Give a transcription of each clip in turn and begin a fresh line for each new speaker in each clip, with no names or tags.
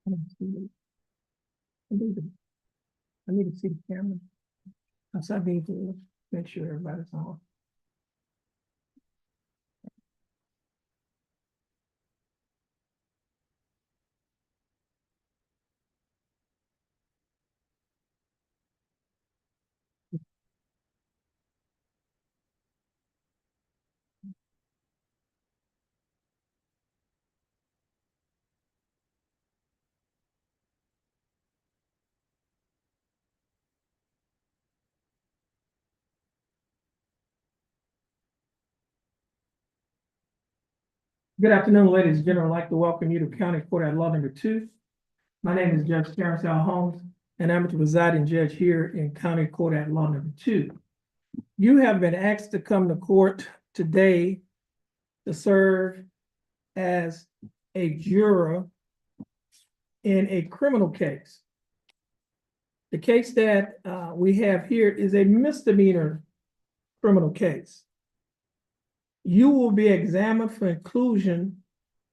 I don't see it. I need to see the camera. So I need to make sure everybody's on. Good afternoon, ladies and gentlemen. I'd like to welcome you to County Court at Law Number 2. My name is Judge Terrence Holmes, and I'm the presiding judge here in County Court at Law Number 2. You have been asked to come to court today to serve as a juror in a criminal case. The case that we have here is a misdemeanor criminal case. You will be examined for inclusion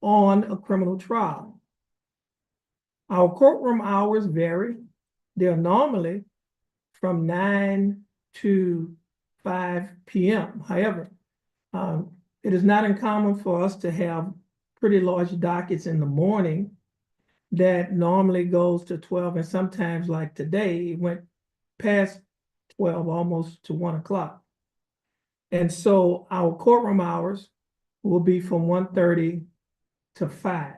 on a criminal trial. Our courtroom hours vary. They're normally from 9 to 5 p.m. However, it is not uncommon for us to have pretty large dockets in the morning that normally goes to 12, and sometimes like today, it went past 12, almost to 1 o'clock. And so our courtroom hours will be from 1:30 to 5.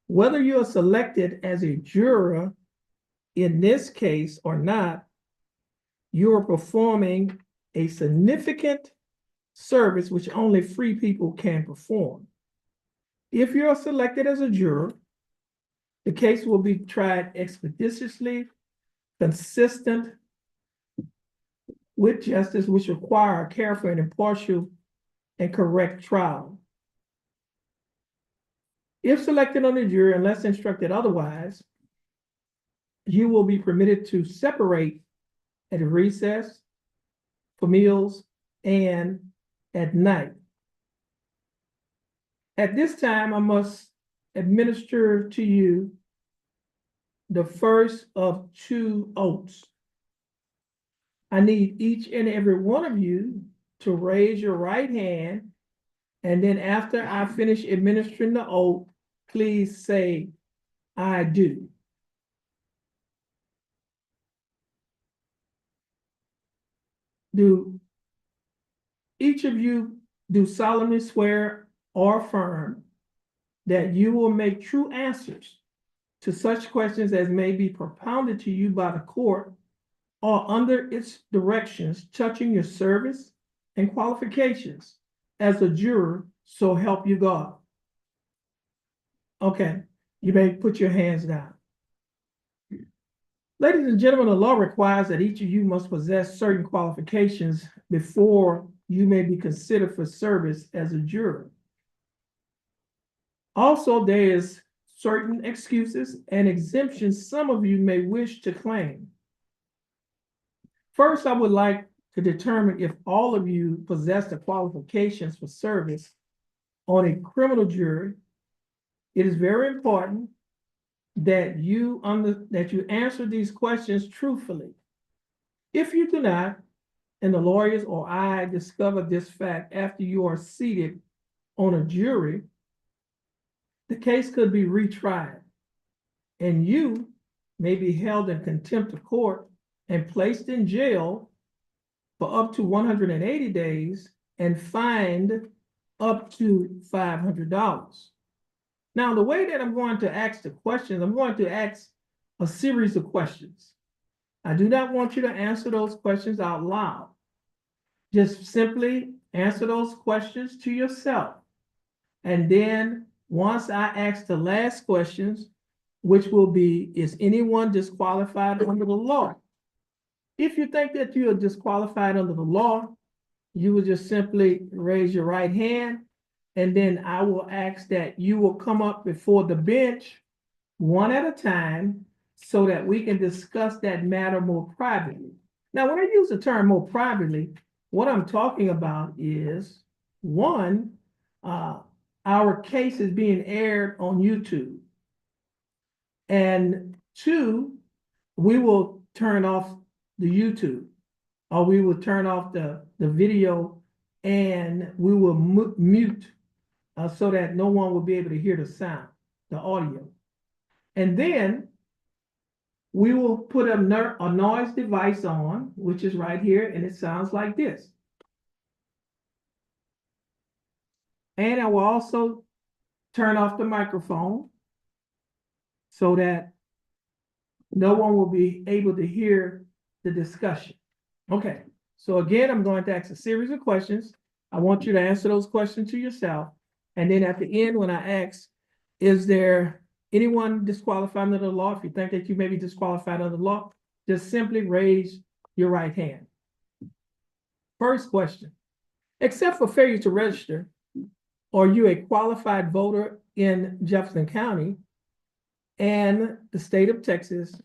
Whether you are selected as a juror in this case or not, you are performing a significant service which only free people can perform. If you are selected as a juror, the case will be tried expeditiously, consistent with justice, which require a careful and impartial and correct trial. If selected on the jury, unless instructed otherwise, you will be permitted to separate at recess, for meals, and at night. At this time, I must administer to you the first of 2 oaths. I need each and every one of you to raise your right hand, and then after I finish administering the oath, please say, "I do." Do each of you do solemnly swear or affirm that you will make true answers to such questions as may be propounded to you by the court or under its directions touching your service and qualifications as a juror, so help you God? Okay, you may put your hands down. Ladies and gentlemen, the law requires that each of you must possess certain qualifications before you may be considered for service as a juror. Also, there is certain excuses and exemptions some of you may wish to claim. First, I would like to determine if all of you possess the qualifications for service on a criminal jury. It is very important that you answer these questions truthfully. If you do not, and the lawyers or I discover this fact after you are seated on a jury, the case could be retried, and you may be held in contempt of court and placed in jail for up to 180 days and fined up to $500. Now, the way that I'm going to ask the questions, I'm going to ask a series of questions. I do not want you to answer those questions out loud. Just simply answer those questions to yourself. And then once I ask the last questions, which will be, is anyone disqualified under the law? If you think that you are disqualified under the law, you will just simply raise your right hand, and then I will ask that you will come up before the bench one at a time so that we can discuss that matter more privately. Now, when I use the term more privately, what I'm talking about is, one, our case is being aired on YouTube. And two, we will turn off the YouTube, or we will turn off the video, and we will mute so that no one will be able to hear the sound, the audio. And then we will put a noise device on, which is right here, and it sounds like this. And I will also turn off the microphone so that no one will be able to hear the discussion. Okay, so again, I'm going to ask a series of questions. I want you to answer those questions to yourself. And then at the end, when I ask, is there anyone disqualified under the law? If you think that you may be disqualified under the law, just simply raise your right hand. First question, except for failure to register, are you a qualified voter in Jefferson County and the state of Texas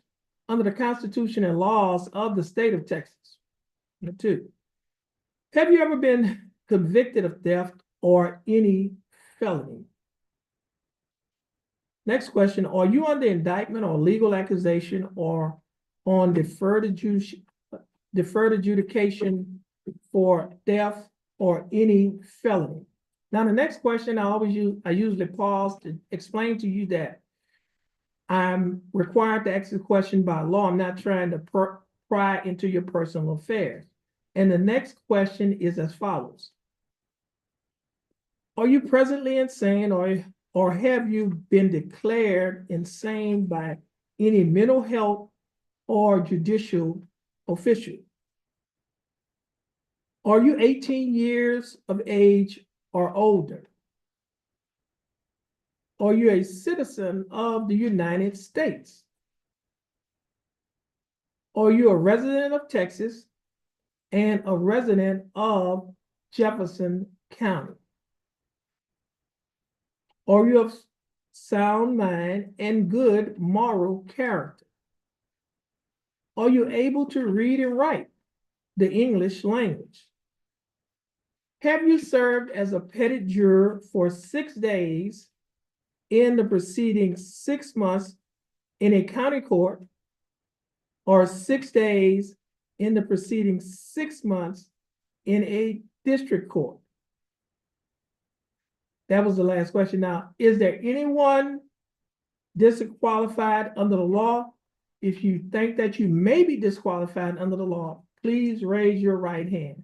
under the Constitution and laws of the state of Texas? Number two, have you ever been convicted of theft or any felony? Next question, are you under indictment or legal accusation or on deferred adjudication for theft or any felony? Now, the next question I usually pause to explain to you that I'm required to ask the question by law. I'm not trying to pry into your personal affairs. And the next question is as follows. Are you presently insane or have you been declared insane by any mental health or judicial official? Are you 18 years of age or older? Are you a citizen of the United States? Are you a resident of Texas and a resident of Jefferson County? Are you of sound mind and good moral character? Are you able to read and write the English language? Have you served as a petit juror for 6 days in the preceding 6 months in a county court, or 6 days in the preceding 6 months in a district court? That was the last question. Now, is there anyone disqualified under the law? If you think that you may be disqualified under the law, please raise your right hand.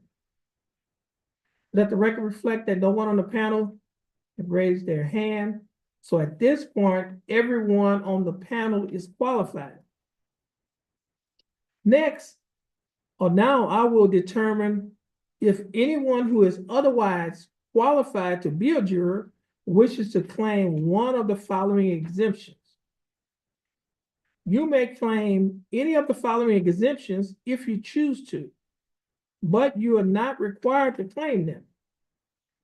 Let the record reflect that no one on the panel have raised their hand. So at this point, everyone on the panel is qualified. Next, or now I will determine if anyone who is otherwise qualified to be a juror wishes to claim one of the following exemptions. You may claim any of the following exemptions if you choose to, but you are not required to claim them.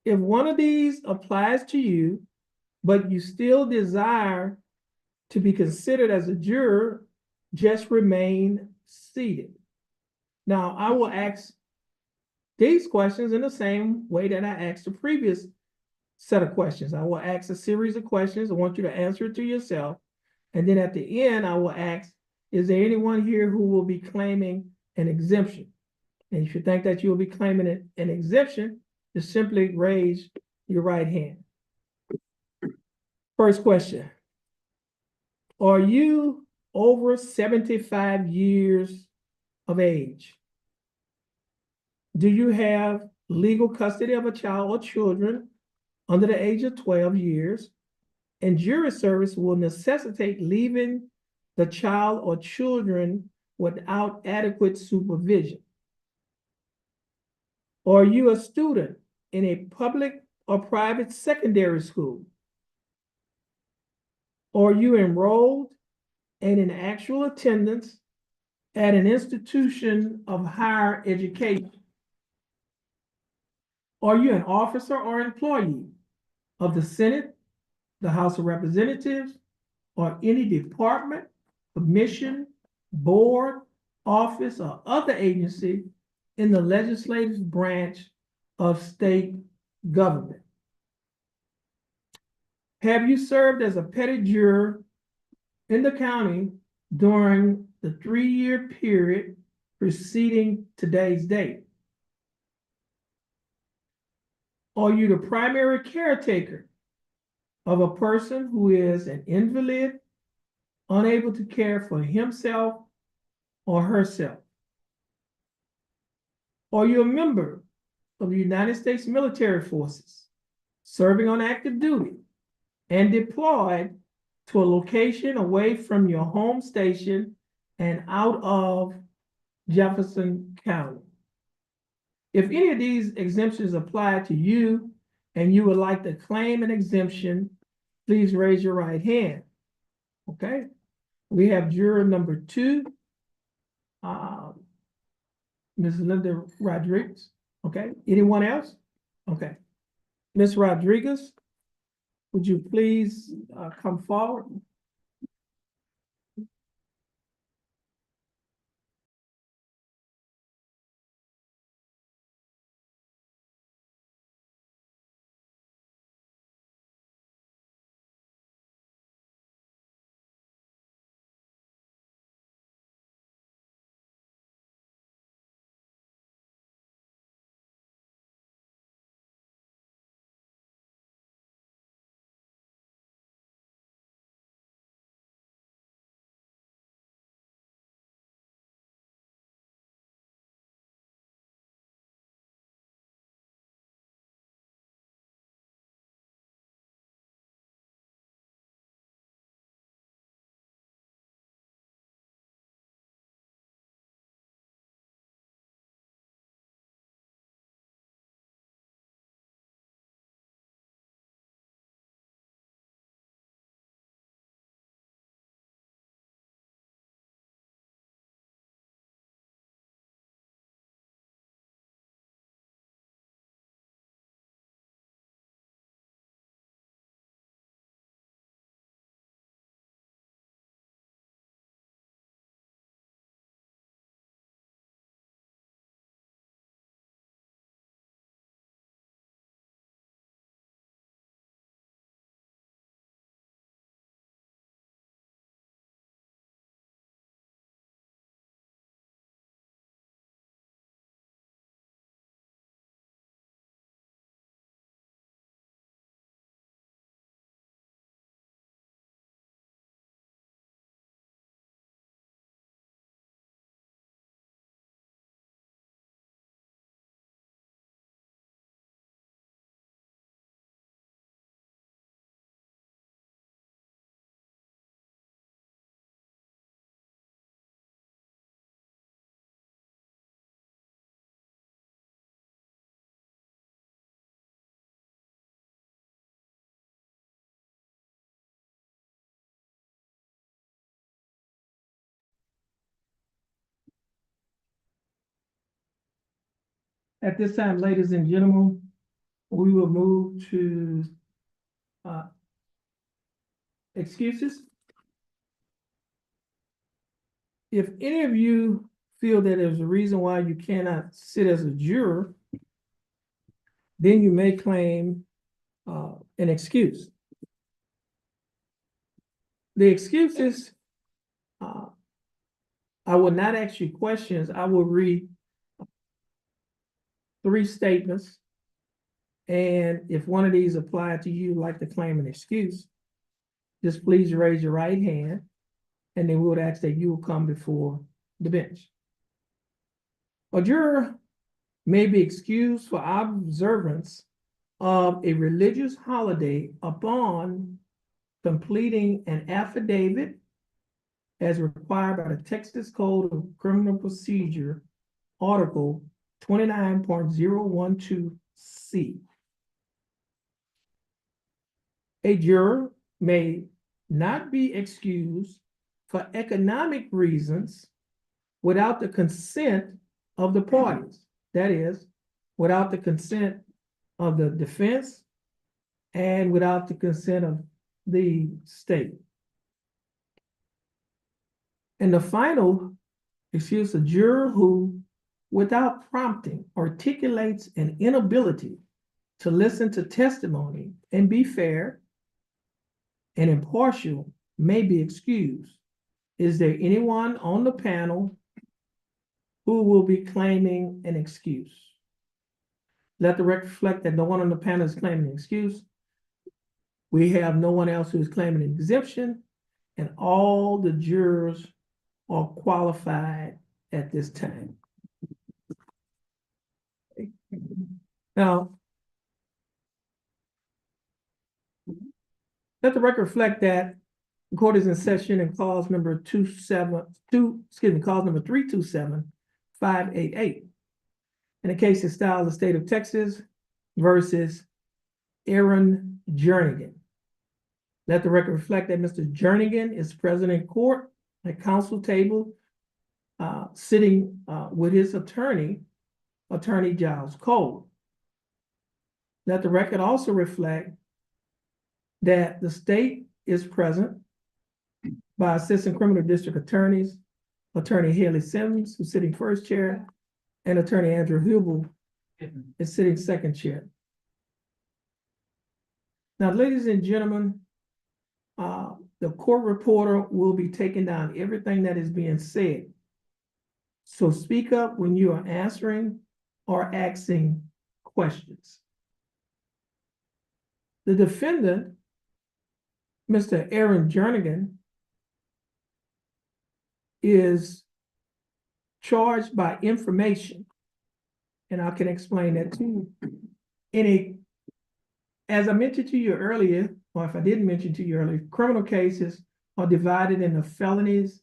If one of these applies to you, but you still desire to be considered as a juror, just remain seated. Now, I will ask these questions in the same way that I asked the previous set of questions. I will ask a series of questions. I want you to answer it to yourself. And then at the end, I will ask, is there anyone here who will be claiming an exemption? And if you think that you'll be claiming an exemption, just simply raise your right hand. First question. Are you over 75 years of age? Do you have legal custody of a child or children under the age of 12 years? And jury service will necessitate leaving the child or children without adequate supervision. Are you a student in a public or private secondary school? Are you enrolled and in actual attendance at an institution of higher education? Are you an officer or employee of the Senate, the House of Representatives, or any department, commission, board, office, or other agency in the legislative branch of state government? Have you served as a petit juror in the county during the 3-year period preceding today's date? Are you the primary caretaker of a person who is an invalid, unable to care for himself or herself? Are you a member of the United States military forces, serving on active duty and deployed to a location away from your home station and out of Jefferson County? If any of these exemptions apply to you and you would like to claim an exemption, please raise your right hand. Okay, we have juror number 2, Ms. Linda Rodriguez. Okay, anyone else? Okay, Ms. Rodriguez, would you please come forward? At this time, ladies and gentlemen, we will move to excuses. If any of you feel that there's a reason why you cannot sit as a juror, then you may claim an excuse. The excuses, I will not ask you questions. I will read 3 statements. And if one of these apply to you, like to claim an excuse, just please raise your right hand, and then we would ask that you will come before the bench. A juror may be excused for observance of a religious holiday upon completing an affidavit as required by the Texas Code of Criminal Procedure, Article 29.012C. A juror may not be excused for economic reasons without the consent of the parties. That is, without the consent of the defense and without the consent of the state. And the final excuse, a juror who, without prompting, articulates an inability to listen to testimony and be fair and impartial may be excused. Is there anyone on the panel who will be claiming an excuse? Let the record reflect that no one on the panel is claiming an excuse. We have no one else who is claiming an exemption, and all the jurors are qualified at this time. Now, let the record reflect that the court is in session in clause number 327-588. In the case of style, the state of Texas versus Aaron Jernigan. Let the record reflect that Mr. Jernigan is present in court at counsel table, sitting with his attorney, Attorney Giles Cole. Let the record also reflect that the state is present by Assistant Criminal District Attorneys, Attorney Haley Simmons, who's sitting first chair, and Attorney Andrew Hubel is sitting second chair. Now, ladies and gentlemen, the court reporter will be taking down everything that is being said. So speak up when you are answering or asking questions. The defendant, Mr. Aaron Jernigan, is charged by information, and I can explain that to you. As I mentioned to you earlier, or if I didn't mention to you earlier, criminal cases are divided into felonies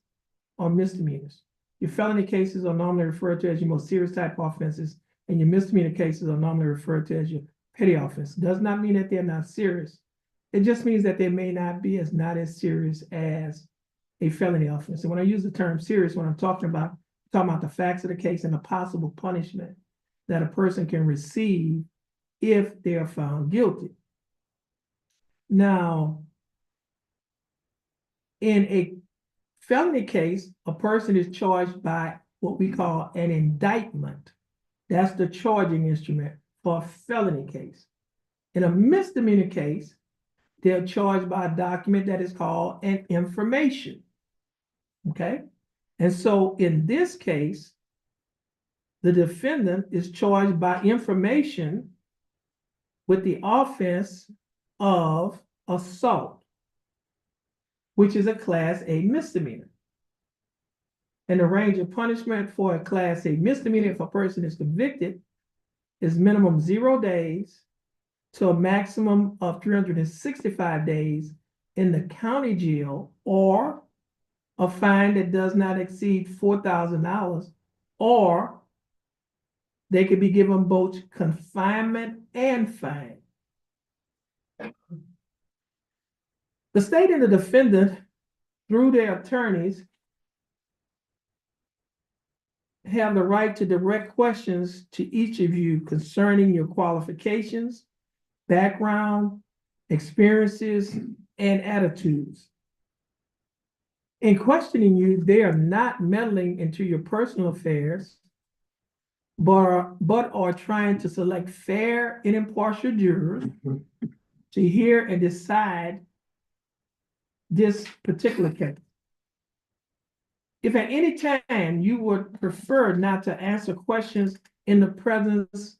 or misdemeanors. Your felony cases are normally referred to as your most serious type of offenses, and your misdemeanor cases are normally referred to as your petty offense. Does not mean that they're not serious. It just means that they may not be not as serious as a felony offense. And when I use the term serious, when I'm talking about the facts of the case and the possible punishment that a person can receive if they are found guilty. Now, in a felony case, a person is charged by what we call an indictment. That's the charging instrument for a felony case. In a misdemeanor case, they're charged by a document that is called an information. Okay? And so in this case, the defendant is charged by information with the offense of assault, which is a Class A misdemeanor. And the range of punishment for a Class A misdemeanor, if a person is convicted, is minimum 0 days to a maximum of 365 days in the county jail, or a fine that does not exceed $4,000, or they could be given both confinement and fine. The state and the defendant, through their attorneys, have the right to direct questions to each of you concerning your qualifications, background, experiences, and attitudes. In questioning you, they are not meddling into your personal affairs, but are trying to select fair and impartial jurors to hear and decide this particular case. If at any time you would prefer not to answer questions in the presence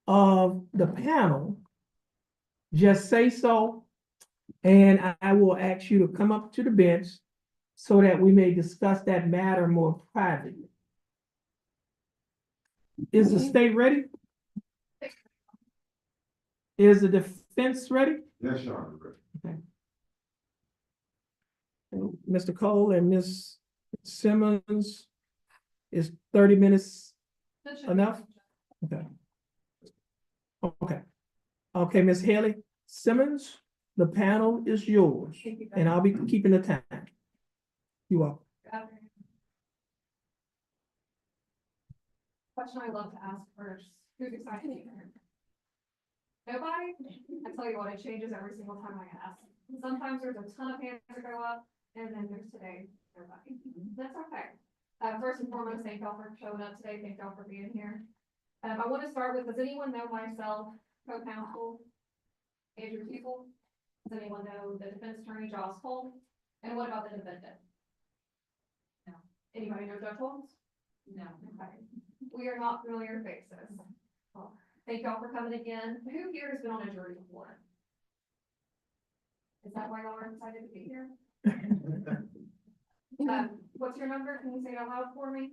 of the panel, just say so, and I will ask you to come up to the bench so that we may discuss that matter more privately. Is the state ready? Is the defense ready?
Yes, Your Honor.
Okay. Mr. Cole and Ms. Simmons, is 30 minutes enough? Okay. Okay. Okay, Ms. Haley Simmons, the panel is yours, and I'll be keeping the time. You are.
Question I love to ask first, who's excited to be here? Nobody? I tell you what, it changes every single time I ask. Sometimes there's a ton of hands that go up, and then there's today, nobody. That's okay. First and foremost, thank y'all for showing up today. Thank y'all for being here. I want to start with, does anyone know myself, co-counsel Andrew People? Does anyone know the defense attorney, Giles Cole? And what about the defendant?
No.
Anybody know Judge Holmes?
No.
Okay. We are not familiar faces. Well, thank y'all for coming again. Who here has been on a jury before? Is that why y'all are excited to be here? What's your number? Can you say it out loud for me?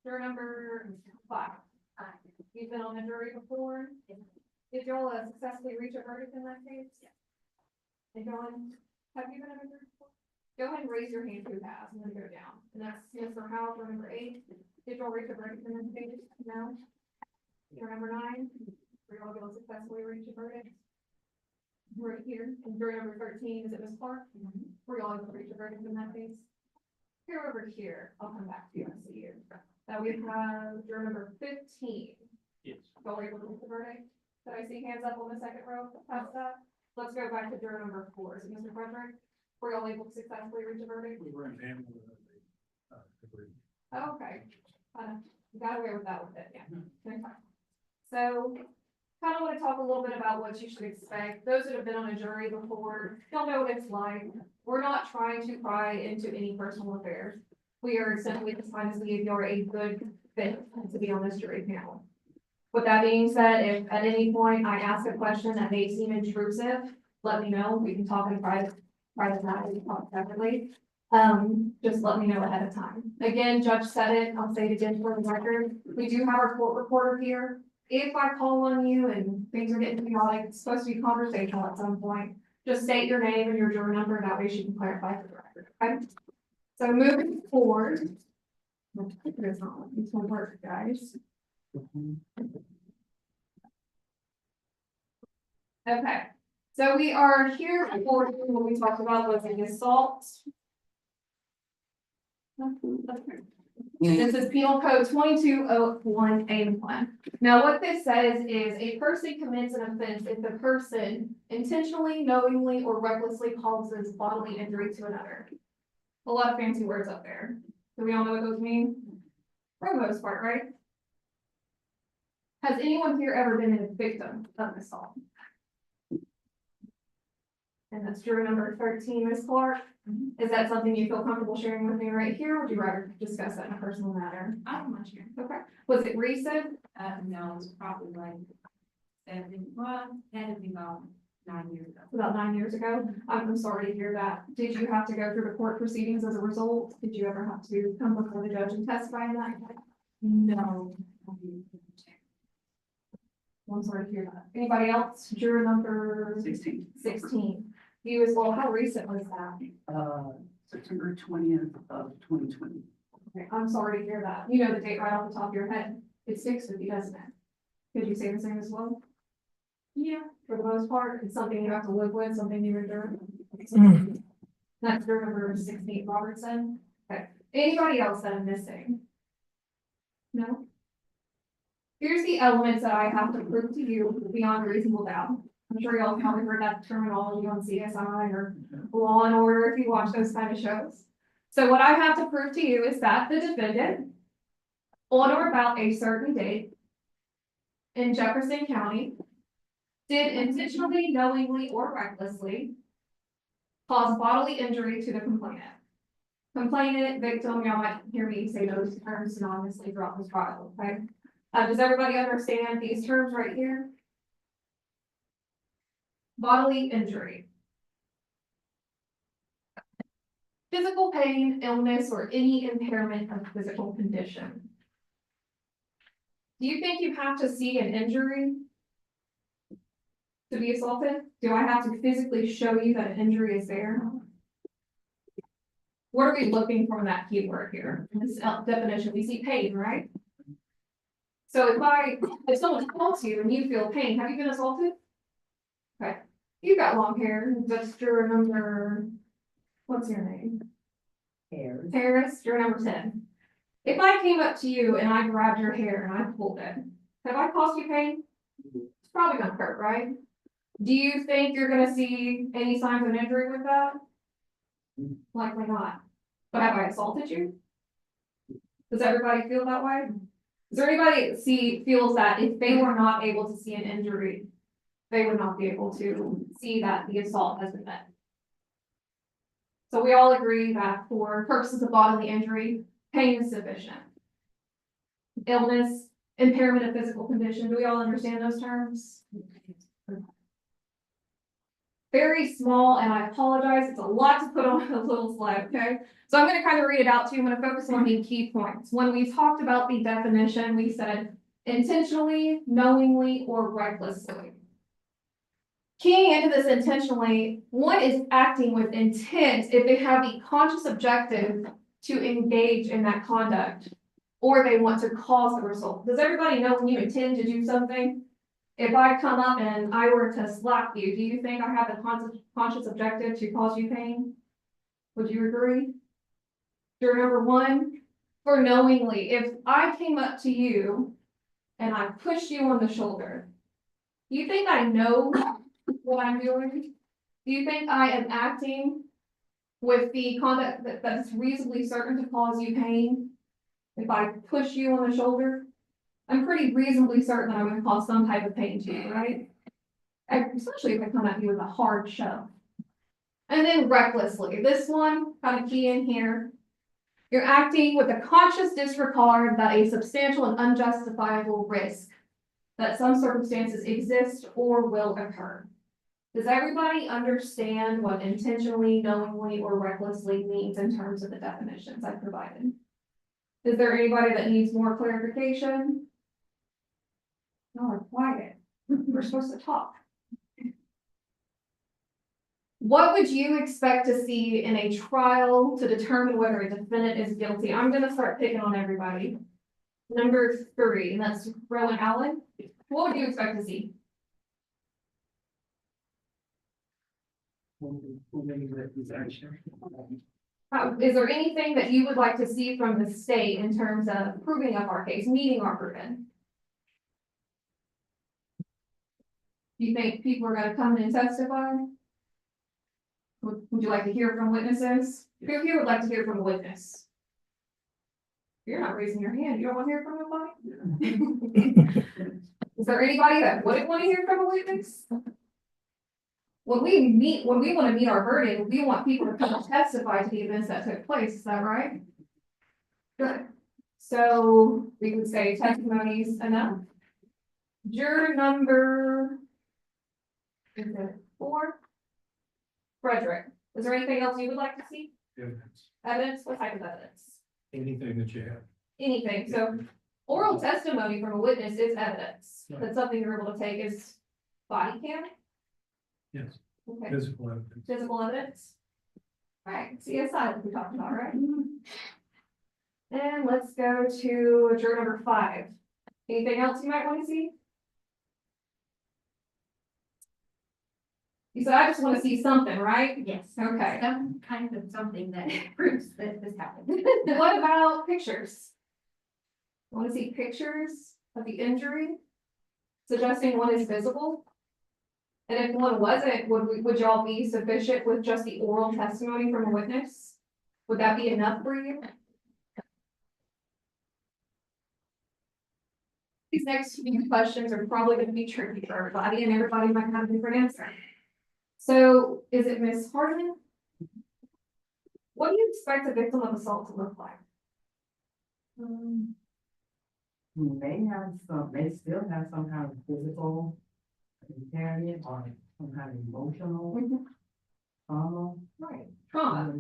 Juror number 5. You've been on a jury before? Did y'all successfully reach a verdict in that case?
Yes.
And John, have you been on a jury before? Go ahead and raise your hand who has, and then go down. And that's Mr. Howell, juror number 8. Did y'all reach a verdict in this case? No? Juror number 9, were y'all able to successfully reach a verdict? Right here. And juror number 13, is it Ms. Clark? Were y'all able to reach a verdict in that case? Here over here, I'll come back to you, I see you. Now we have juror number 15.
Yes.
Y'all able to reach the verdict? Did I see hands up on the second row past that? Let's go back to juror number 4. Is it Mr. Frederick? Were y'all able to successfully reach a verdict?
We were in Hamilton. Agreed.
Oh, okay. Got away with that with it, yeah. Okay. So, kind of want to talk a little bit about what you should expect. Those that have been on a jury before, don't know what it's like. We're not trying to pry into any personal affairs. We are simply just trying to see if you're a good fit to be on this jury panel. With that being said, if at any point I ask a question that may seem intrusive, let me know. We can talk in private matter, we can talk separately. Just let me know ahead of time. Again, Judge said it, I'll say it again for the record. We do have our court reporter here. If I call on you and things are getting chaotic, it's supposed to be conversational at some point. Just state your name and your juror number, that way she can clarify for the record, okay? So moving forward. This will work, guys. Okay, so we are here for what we talked about was an assault. This is Penal Code 2201A1. Now, what this says is a person commits an offense if the person intentionally, knowingly, or recklessly causes bodily injury to another. A lot of fancy words up there. Do we all know what those mean? For the most part, right? Has anyone here ever been a victim of an assault? And that's juror number 13, Ms. Clark. Is that something you feel comfortable sharing with me right here? Or would you rather discuss that in a personal matter?
I don't want you.
Okay. Was it recent?
No, it's probably like 7, well, had to be about 9 years ago.
About 9 years ago? I'm sorry to hear that. Did you have to go through the court proceedings as a result? Did you ever have to come before the judge and testify in that?
No.
I'm sorry to hear that. Anybody else? Juror number 16. You as well. How recent was that?
September 20th of 2020.
Okay, I'm sorry to hear that. You know the date right off the top of your head. It sticks with you, doesn't it? Could you say the same as well?
Yeah.
For the most part, it's something you have to live with, something you endure. That's juror number 16, Robertson. Okay. Anybody else that I'm missing? No? Here's the elements that I have to prove to you beyond reasonable doubt. I'm sure y'all probably heard that terminology on CSI or Law and Order if you watch those kind of shows. So what I have to prove to you is that the defendant, on or about a certain date in Jefferson County, did intentionally, knowingly, or recklessly cause bodily injury to the complainant. Complainant, victim, y'all might hear me say those terms synonymously throughout this trial, okay? Does everybody understand these terms right here? Bodily injury. Physical pain, illness, or any impairment of physical condition. Do you think you have to see an injury to be assaulted? Do I have to physically show you that an injury is there? What are we looking for in that keyword here? In this definition, we see pain, right? So if someone assaults you and you feel pain, have you been assaulted? Okay, you've got long hair, that's juror number, what's your name? Terrence, juror number 10. If I came up to you and I grabbed your hair and I pulled it, have I caused you pain? It's probably gonna hurt, right? Do you think you're gonna see any signs of injury with that? Likely not. But have I assaulted you? Does everybody feel that way? Is there anybody that feels that if they were not able to see an injury, they would not be able to see that the assault has been met? So we all agree that for purposes of bodily injury, pain is sufficient. Illness, impairment of physical condition, do we all understand those terms? Very small, and I apologize, it's a lot to put on a little slide, okay? So I'm gonna kind of read it out to you, I'm gonna focus on the key points. When we talked about the definition, we said intentionally, knowingly, or recklessly. Keying into this intentionally, one is acting with intent if they have the conscious objective to engage in that conduct, or they want to cause the result. Does everybody know when you intend to do something? If I come up and I were to slap you, do you think I have the conscious objective to cause you pain? Would you agree? Juror number one, for knowingly, if I came up to you and I pushed you on the shoulder, you think I know what I'm doing? Do you think I am acting with the conduct that's reasonably certain to cause you pain? If I push you on the shoulder, I'm pretty reasonably certain that I'm gonna cause some type of pain to you, right? Especially if I come at you with a hard shove. And then recklessly, this one, kind of key in here. You're acting with a conscious disregard that a substantial and unjustifiable risk that some circumstances exist or will occur. Does everybody understand what intentionally, knowingly, or recklessly means in terms of the definitions I provided? Is there anybody that needs more clarification? No, we're quiet. We're supposed to talk. What would you expect to see in a trial to determine whether a defendant is guilty? I'm gonna start picking on everybody. Number 3, and that's Rowan Allen. What would you expect to see? Is there anything that you would like to see from the state in terms of proving up our case, meeting our burden? Do you think people are gonna come in and testify? Would you like to hear from witnesses? Who here would like to hear from a witness? You're not raising your hand, you don't want to hear from nobody? Is there anybody that wouldn't want to hear from a witness? When we want to meet our burden, we want people to come and testify to the events that took place, is that right? Good. So we would say testimonies enough. Juror number 4. Frederick, is there anything else you would like to see?
Evidence,
Evidence? What type of evidence?
anything that you have.
Anything, so oral testimony from a witness is evidence. That's something you're able to take as body cam?
Yes,
Okay,
physical evidence.
physical evidence? Alright, CSI like we talked about, right? And let's go to juror number 5. Anything else you might want to see? You said, I just want to see something, right?
Yes.
Okay.
Some kind of something that proves that this happened.
What about pictures? Want to see pictures of the injury? Suggesting one is visible? And if one wasn't, would y'all be sufficient with just the oral testimony from a witness? Would that be enough for you? These next few questions are probably going to be tricky for everybody, and everybody might have a different answer. So, is it Miss Harden? What do you expect a victim of assault to look like?
They still have some kind of physical impairment or some kind of emotional trauma.
Right, trauma.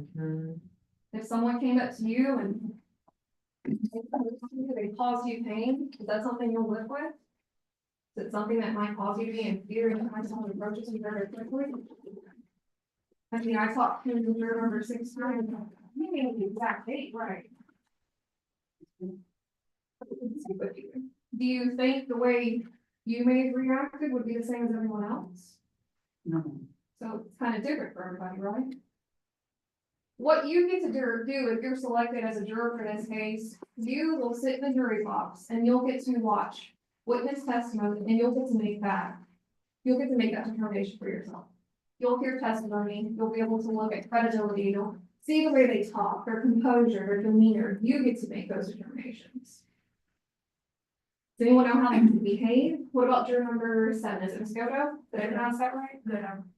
If someone came up to you and they caused you pain, is that something you'll live with? Is it something that might cause you to be in fear and find someone approaches you very quickly? I mean, I talked to juror number 6 times. You mean the exact date, right? Do you think the way you may have reacted would be the same as everyone else?
No.
So it's kind of different for everybody, right? What you get to do if you're selected as a juror for this case, you will sit in the jury box and you'll get to watch witness testimony and you'll get to make that determination for yourself. You'll hear testimony, you'll be able to look at credibility, you'll see the way they talk, their composure, their demeanor, you get to make those determinations. Does anyone know how they behave? What about juror number 7? Is it Moscoto? Did I pronounce that right?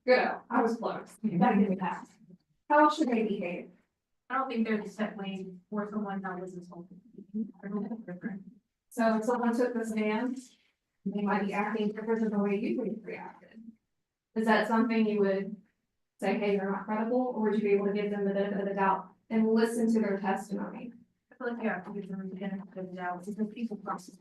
Good. I was close. Gotta give me that. How should they behave?
I don't think there's a set way for someone that was assaulted. I don't think it's different.
So if someone took the stand, they might be acting different than the way you would have reacted. Is that something you would say, hey, they're not credible, or would you be able to give them the benefit of the doubt and listen to their testimony?
I feel like you have to give them the benefit of the doubt because people process.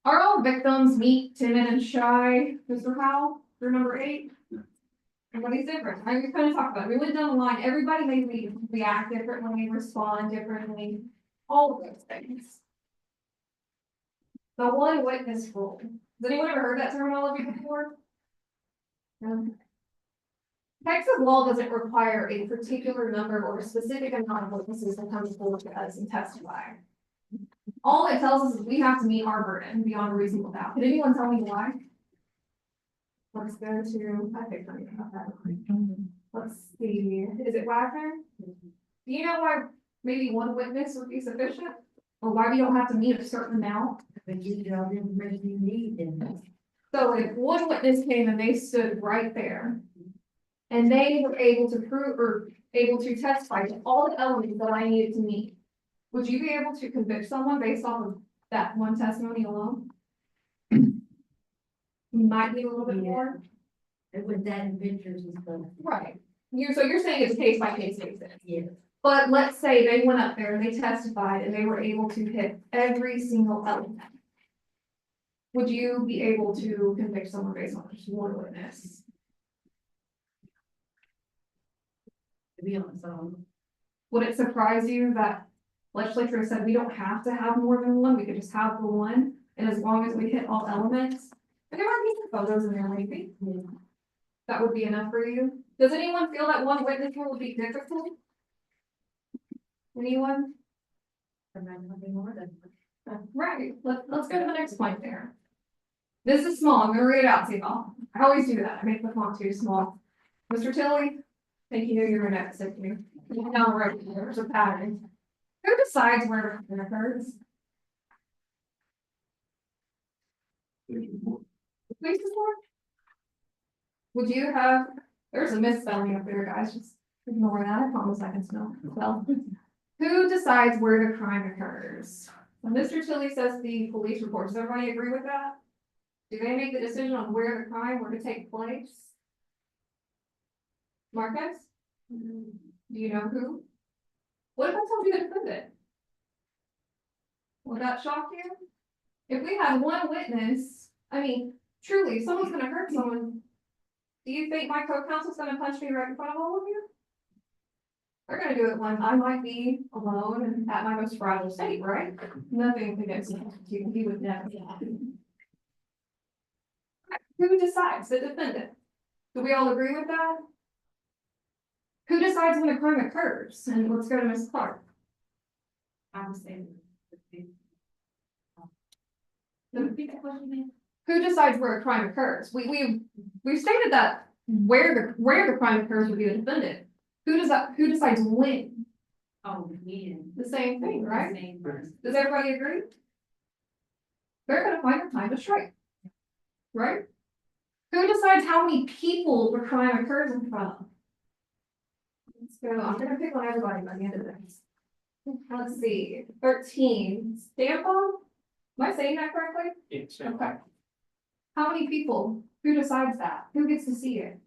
Are all victims meek, timid, and shy, Mr. Howell, for number 8? Everybody's different. I we kind of talked about it. We went down the line. Everybody may react differently, respond differently, all of those things. The one witness rule. Has anyone ever heard that terminology before? No. Texas law doesn't require a particular number or a specific amount of witnesses to come forward to us and testify. All it tells us is we have to meet our burden beyond a reasonable doubt. Can anyone tell me why? Let's go to, I think something about that. Let's see, is it Wagner? Do you know why maybe one witness would be sufficient? Or why we don't have to meet a certain amount?
But you get all the information you need and.
So if one witness came and they stood right there. And they were able to prove or able to testify to all the elements that I needed to meet. Would you be able to convict someone based off of that one testimony alone? You might need a little bit more.
And with that in pictures and stuff.
Right. So you're saying it's case by case basis.
Yes.
But let's say they went up there and they testified and they were able to hit every single element. Would you be able to convict someone based on just one witness?
To be honest,
Would it surprise you that legislature said we don't have to have more than one, we could just have the one, and as long as we hit all elements? And there might be some photos in there, maybe. That would be enough for you? Does anyone feel that one witness will be difficult? Anyone? Right, let's go to the next point there. This is small, I'm gonna read it out to y'all. I always do that, I make the font too small. Mr. Tilley, thank you, you're next, thank you. Now, right, there's a pattern. Who decides where it occurs? Police report? Would you have, there's a misspelling up there, guys, just ignore that, I promise I can spell well. Who decides where the crime occurs? So Mr. Tilley says the police report, does everybody agree with that? Do they make the decision on where the crime were to take place? Marcus? Do you know who? What if I told you the defendant? Would that shock you? If we had one witness, I mean, truly, if someone's gonna hurt someone, do you think my co-counsel's gonna punch me right in front of all of you? They're gonna do it when I might be alone and at my most fragile state, right? Nothing against him, he would never. Who decides? The defendant. Do we all agree with that? Who decides when a crime occurs? And let's go to Ms. Clark.
I would say.
Who decides where a crime occurs? We've stated that where the crime occurs would be the defendant. Who decides when?
Oh, yeah.
The same thing, right?
Same person.
Does everybody agree? They're gonna find a time to strike. Right? Who decides how many people the crime occurs in front of? Let's go, I'm gonna pick on everybody by the end of this. Let's see, 13, Stampa? Am I saying that correctly?
It's,
Okay. How many people? Who decides that? Who gets to see it?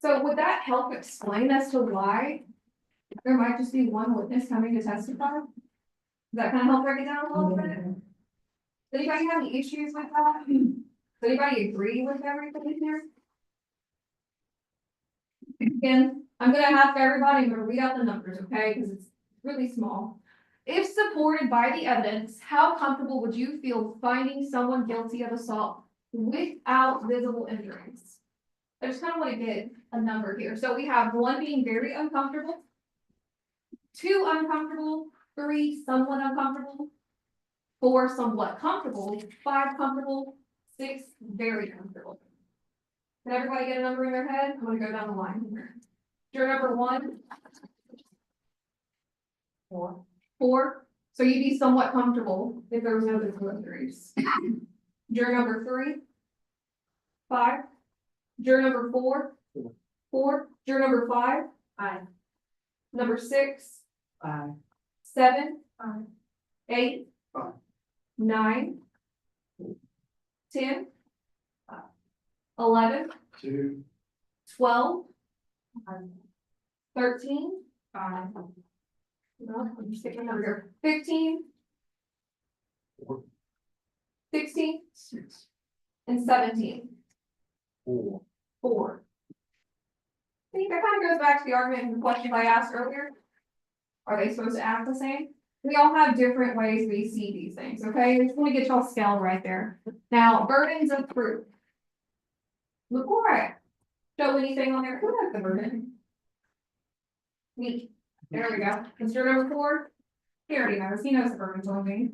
So would that help explain as to why there might just be one witness coming to testify? Does that kind of help break it down a little bit? Does anybody have any issues with that? Does anybody agree with everything here? Again, I'm gonna ask everybody, I'm gonna read out the numbers, okay, because it's really small. If supported by the evidence, how comfortable would you feel finding someone guilty of assault without visible injuries? I just kind of want to get a number here. So we have 1 being very uncomfortable, 2 uncomfortable, 3 somewhat uncomfortable, 4 somewhat comfortable, 5 comfortable, 6 very comfortable. Can everybody get a number in their head? I'm gonna go down the line here. Juror number 1. 4. So you'd be somewhat comfortable if there was no visible injuries. Juror number 3. 5. Juror number 4.
Four.
4. Juror number 5.
Aye.
Number 6.
5,
7.
Aye.
8.
Aye.
9. 10. 11.
2.
12.
Aye.
13.
Aye.
No, I'm just taking a number here. 15.
4.
16.
6.
And 17.
4.
4. I think that kind of goes back to the argument and the questions I asked earlier. Are they supposed to act the same? We all have different ways we see these things, okay? I just want to get y'all scale right there. Now, burdens of proof. Before I show anything on there, who has the burden? Me. There we go. Mr. Number 4. He already knows. He knows the burden's on me.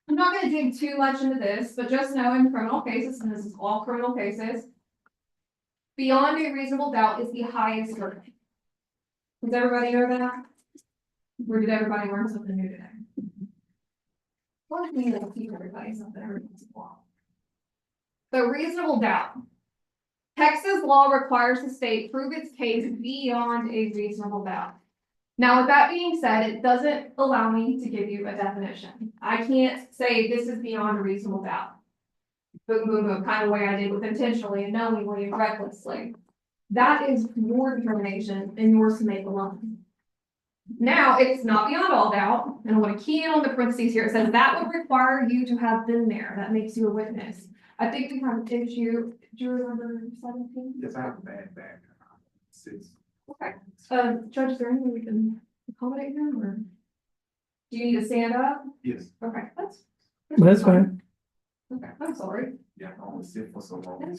I'm not gonna dig too much into this, but just know in criminal cases, and this is all criminal cases. Beyond a reasonable doubt is the highest burden. Does everybody know that? Or did everybody learn something new today? One thing that'll teach everybody something every once in a while. So reasonable doubt. Texas law requires the state prove its case beyond a reasonable doubt. Now, with that being said, it doesn't allow me to give you a definition. I can't say this is beyond a reasonable doubt. Boom, boom, boom, kind of way I did with intentionally and knowingly and recklessly. That is your determination and yours to make alone. Now, it's not beyond all doubt, and I want to key in on the parentheses here. It says that would require you to have been there. That makes you a witness. I think we have an issue. Do you remember 17?
Yes, I have a bad back. 6.
Okay. Judge, is there any way we can accommodate him, or? Do you need to stand up?
Yes.
Okay, that's.
That's fine.
Okay, I'm sorry.
Yeah, I only sit for so long.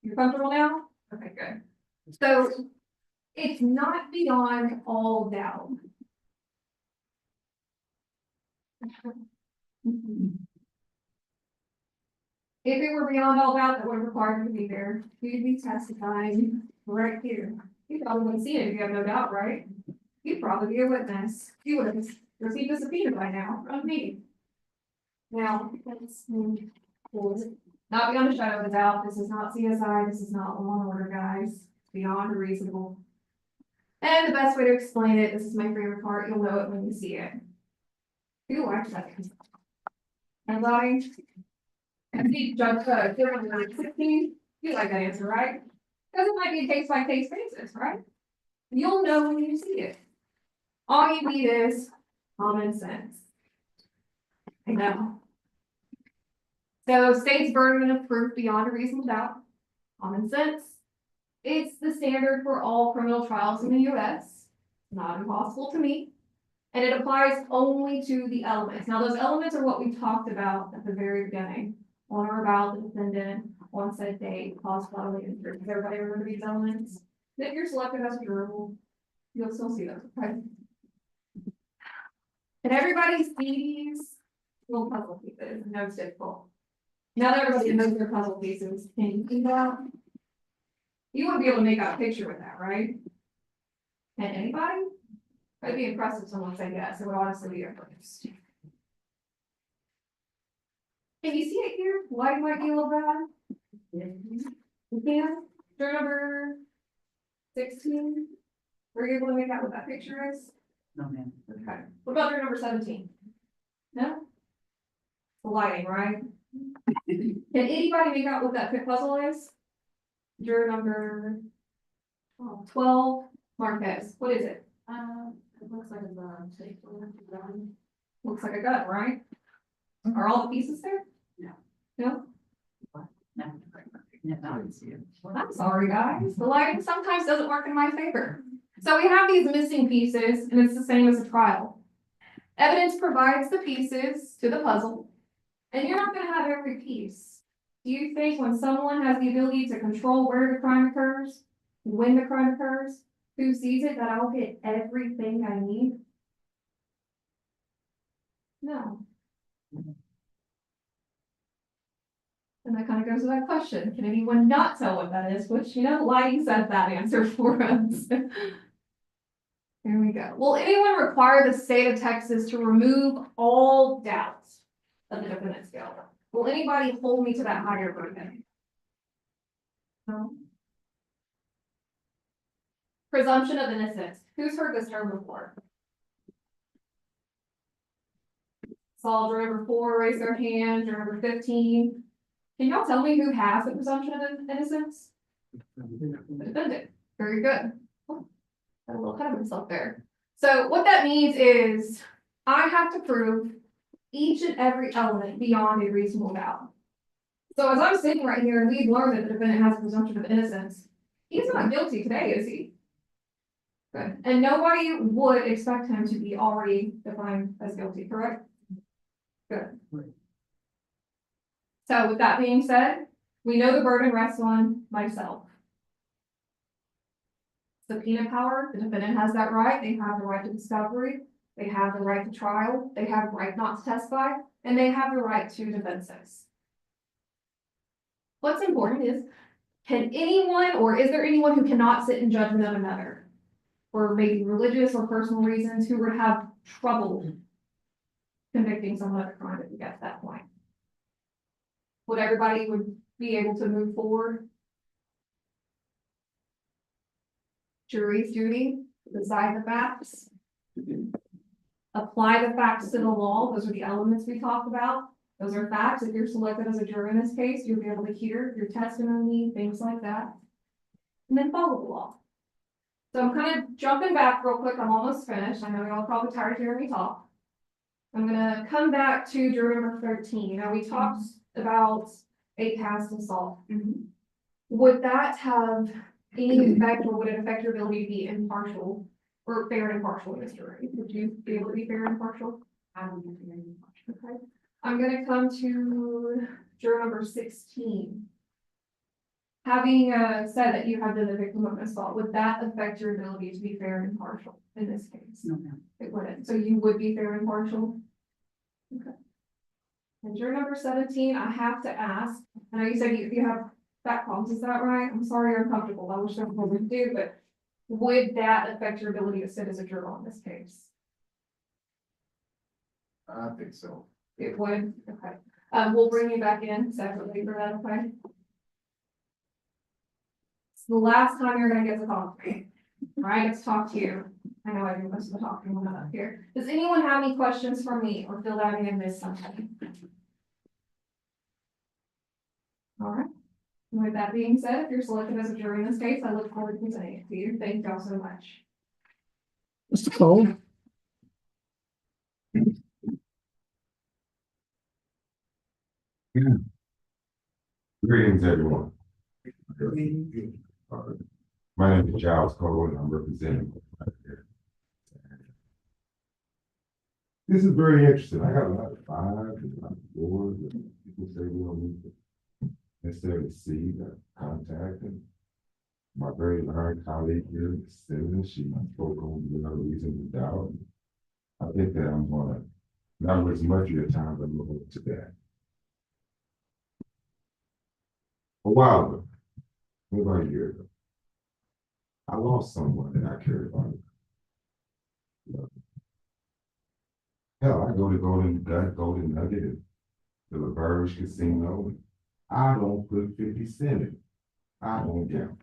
You're comfortable now? Okay, good. So it's not beyond all doubt. If it were beyond all doubt, that would require you to be there. You'd be testifying right here. You probably wouldn't see it if you have no doubt, right? You'd probably be a witness. You would have received a subpoena by now from me. Now, let's move forward. Not beyond a shadow of a doubt. This is not CSI. This is not Law and Order, guys. Beyond reasonable. And the best way to explain it, this is my favorite part. You'll know it when you see it. Who likes that? Anybody? And see, Judge, different than 16, you like that answer, right? Because it might be a case by case basis, right? You'll know when you see it. All you need is common sense. I know. So state's burden of proof beyond a reasonable doubt, common sense. It's the standard for all criminal trials in the US, not impossible to meet. And it applies only to the elements. Now, those elements are what we talked about at the very beginning. On or about the defendant, on said date, cause bodily injury. Does everybody remember these elements? If you're selected as a juror, you'll still see those, okay? And everybody sees little puzzle pieces, no it's difficult. Now that everybody knows their puzzle pieces, can you see that? You wouldn't be able to make out a picture with that, right? And anybody? It'd be impressive if someone said yes, it would honestly be your first. Can you see it here? Light might be a little bad. You can? Juror number 16. Were you able to make out what that picture is?
No, ma'am.
Okay. What about juror number 17? No? The lighting, right? Can anybody make out what that puzzle is? Juror number 12, Marquez. What is it?
It looks like a gun.
Looks like a gun, right? Are all the pieces there?
No.
No?
No, I didn't see it.
I'm sorry, guys. The lighting sometimes doesn't work in my favor. So we have these missing pieces, and it's the same as a trial. Evidence provides the pieces to the puzzle, and you're not gonna have every piece. Do you think when someone has the ability to control where the crime occurs, when the crime occurs, who sees it, that I'll get everything I need? No. And that kind of goes to that question. Can anyone not tell what that is? Which, you know, the lighting says that answer for us. Here we go. Will anyone require the state of Texas to remove all doubts of the defendant's guilt? Will anybody hold me to that higher burden? No. Presumption of innocence. Who's heard this term before? Saw juror number 4, raise their hand, juror number 15. Can y'all tell me who has the presumption of innocence? The defendant. Very good. Oh, got a little ahead of himself there. So what that means is I have to prove each and every element beyond a reasonable doubt. So as I'm sitting right here and we've learned that the defendant has a presumption of innocence, he's not guilty today, is he? Good. And nobody would expect him to be already defined as guilty, correct? Good. So with that being said, we know the burden rests on myself. Subpoena power, the defendant has that right. They have the right to discovery. They have the right to trial. They have the right not to testify, and they have the right to defenses. What's important is, can anyone, or is there anyone who cannot sit in judgment of another? For maybe religious or personal reasons, who would have trouble convicting someone of a crime if we get to that point? Would everybody would be able to move forward? Jury's duty, decide the facts. Apply the facts to the law. Those are the elements we talked about. Those are facts. If you're selected as a juror in this case, you'll be able to hear your testimony, things like that. And then follow the law. So I'm kind of jumping back real quick. I'm almost finished. I know y'all are probably tired of hearing me talk. I'm gonna come back to juror number 13. Now, we talked about a past assault. Would that have any effect, or would it affect your ability to be impartial or fair and impartial in this jury? Would you be able to be fair and impartial?
I would be very much.
Okay. I'm gonna come to juror number 16. Having said that you have been the victim of an assault, would that affect your ability to be fair and impartial in this case?
No, ma'am.
It wouldn't. So you would be fair and impartial? Okay. And juror number 17, I have to ask, I know you said you have back problems, is that right? I'm sorry you're uncomfortable. I wish I would do, but would that affect your ability to sit as a juror on this case?
I think so.
It would, okay. We'll bring you back in separately for that, okay? It's the last time you're gonna get to talk to me. All right, let's talk to you. I know I do most of the talking when I'm up here. Does anyone have any questions for me or feel that I may have missed something? All right. With that being said, if you're selected as a jury in this case, I look forward to presenting it to you. Thank y'all so much.
Mr. Cole?
Greetings, everyone. My name is Giles Cole, and I'm representing. This is very interesting. I got a lot of fives and a lot of fours, and people say we don't need to necessarily see the contact. And my very learned colleague here, Susan, she spoke on without reason to doubt. I think that I'm gonna not waste much of your time, but look to that. A while ago, maybe about a year ago, I lost someone that I cared about. Hell, I go to Golden Nugget, and the LaBerge Casino, and I don't put 50 cents in. I don't gamble.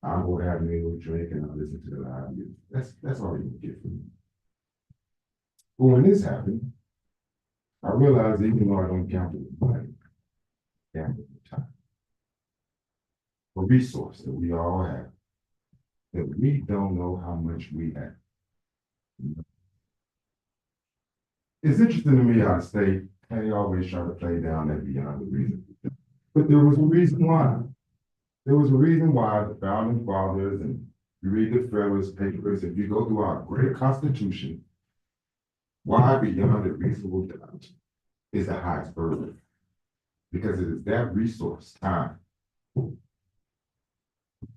I go have me a little drink and I listen to the live music. That's all you can get from me. But when this happened, I realized even though I don't gamble with money, I gamble with time. A resource that we all have, that we don't know how much we have. It's interesting to me how the state, and they always try to play down that beyond the reason. But there was a reason why. There was a reason why the founding fathers, and you read the Federalist Papers, if you go through our great Constitution, why beyond a reasonable doubt is the highest burden. Because it is that resource, time.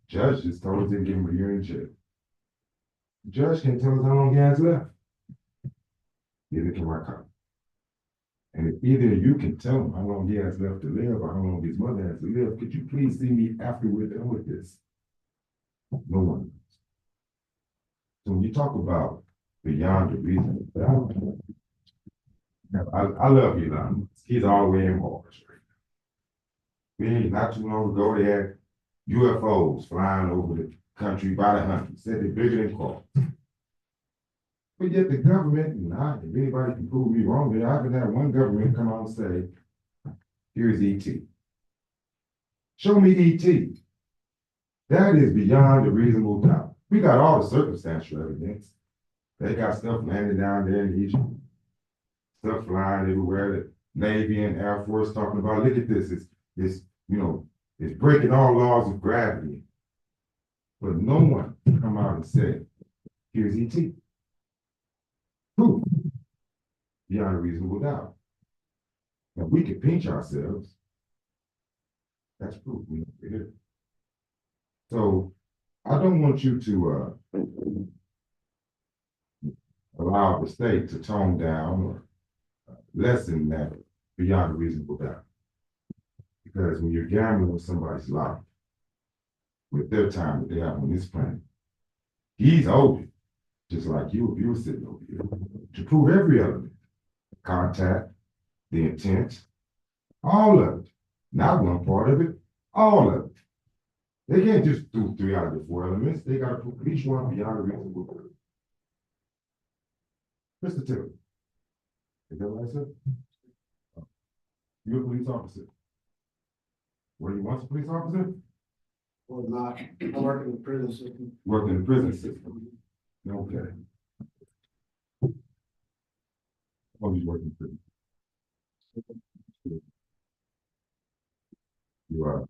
Judges told us they give him a year in jail. The judge can't tell us how long he has left. Neither can my cop. And if either of you can tell him how long he has left to live or how long his mother has to live, could you please see me after we're done with this? No one knows. So when you talk about beyond the reason, I love Elon Musk. He's all the way in Mars right now. We ain't not too long ago, they had UFOs flying over the country by the hundreds, said they're bigger than cars. But yet the government, and if anybody can prove me wrong, I haven't had one government come out and say, here's ET. Show me ET. That is beyond a reasonable doubt. We got all the circumstantial evidence. They got stuff landing down there in Egypt. Stuff flying everywhere. The Navy and Air Force talking about, look at this. It's it's breaking all laws of gravity. But no one come out and said, here's ET. Proof. Beyond a reasonable doubt. Now we can pinch ourselves. That's proof. We know we're here. So I don't want you to allow the state to tone down or lessen that beyond a reasonable doubt. Because when you're gambling with somebody's life, with their time that they have on this planet, he's owed it, just like you if you were sitting over here, to prove every element. Contact, the intent, all of it. Not one part of it, all of it. They can't just do 3 out of the 4 elements. They got to prove each one beyond a reasonable doubt. Mr. Terrence, is that what I said? You're a police officer. Were you once a police officer?
Or not, I work in the prison system.
Worked in the prison system. Okay. Oh, you work in prison. You are.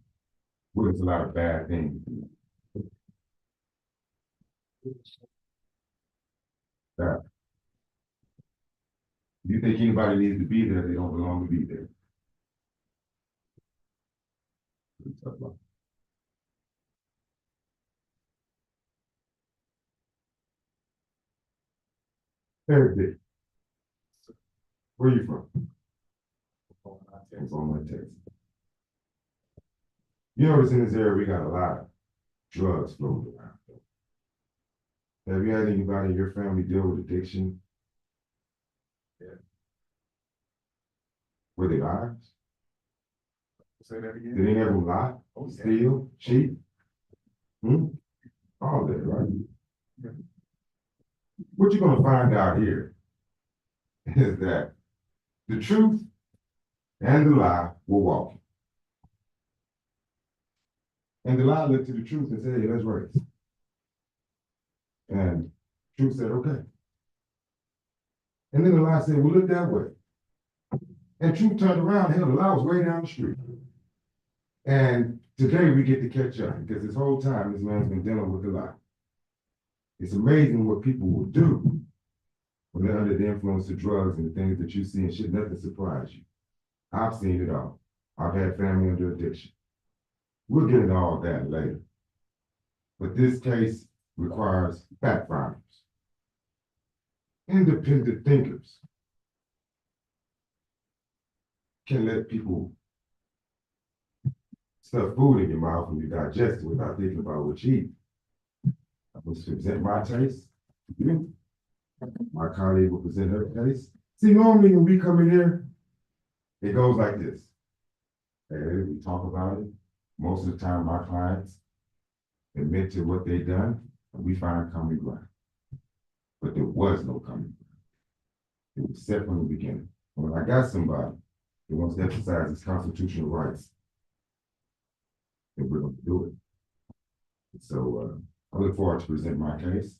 Witness a lot of bad things. That. If you think anybody needs to be there, they don't belong to be there. Eric, where are you from? Oklahoma, Texas. You notice in this area, we got a lot of drugs floating around. Have you had anybody in your family deal with addiction?
Yeah.
Were they liars?
Say that again?
Did any of them lie,
Oh, yeah.
steal, cheat? All that, right?
Yeah.
What you're gonna find out here is that the truth and the lie were walking. And the lie looked to the truth and said, hey, let's race. And truth said, okay. And then the lie said, well, look that way. And truth turned around, hell, the lie was way down the street. And today we get to catch up because this whole time this man's been dealing with the lie. It's amazing what people will do when they're under the influence of drugs and the things that you see and should nothing surprise you. I've seen it all. I've had family under addiction. We'll get into all that later. But this case requires fact finders, independent thinkers. Can let people stuff food in your mouth and you digest it without thinking about what you eat. I will present my case. My colleague will present her case. See, normally when we come in here, it goes like this. And we talk about it. Most of the time, my clients admit to what they've done, and we find common ground. But there was no common ground. It was set from the beginning. When I got somebody who wants to exercise his constitutional rights, then we're going to do it. So I look forward to present my case.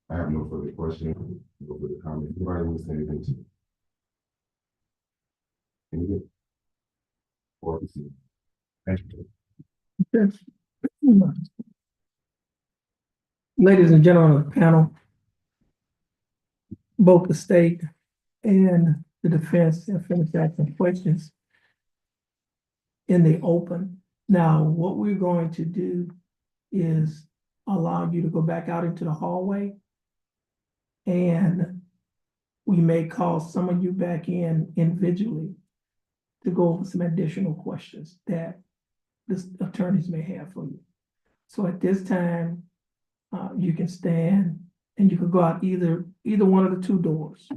I have no further questions, no further comments. Anybody wants to say anything to me? Anything? Or to see. Thank you.
Yes. Ladies and gentlemen of the panel, both the state and the defense have finished asking questions in the open. Now, what we're going to do is allow you to go back out into the hallway, and we may call some of you back in individually to go over some additional questions that the attorneys may have for you. So at this time, you can stand and you can go out either one of the 2 doors.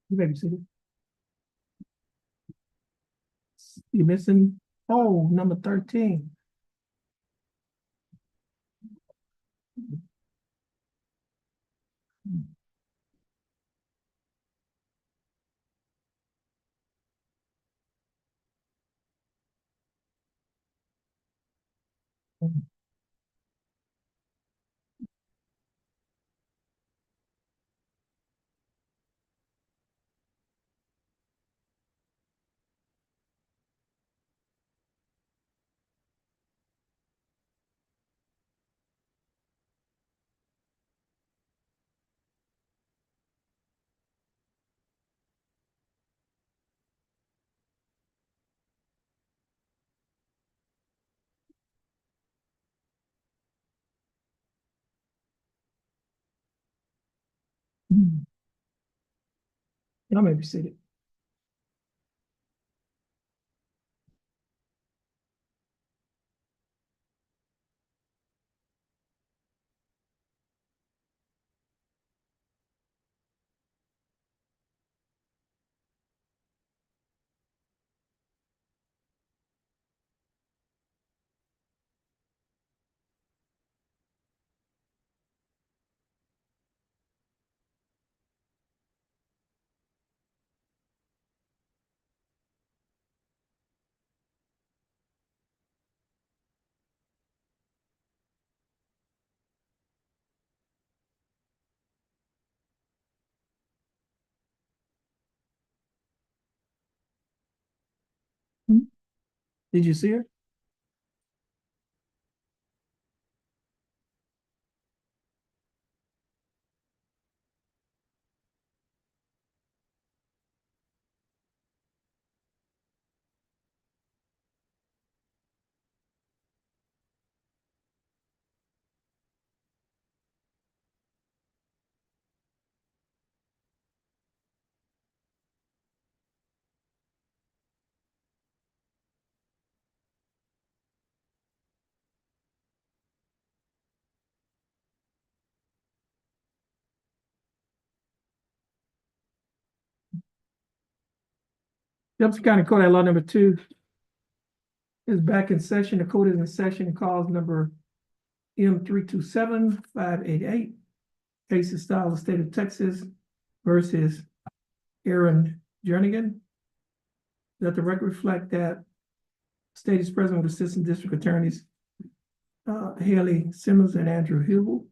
You may be seated. You're missing, oh, number 13. Y'all may be seated. Did you see her? Jefferson County Code at Law number 2 is back in session. The code is in session, calls number M327588. Case is style of the state of Texas versus Aaron Jernigan. Let the record reflect that state is present with Assistant District Attorneys Haley Simmons and Andrew Hubel.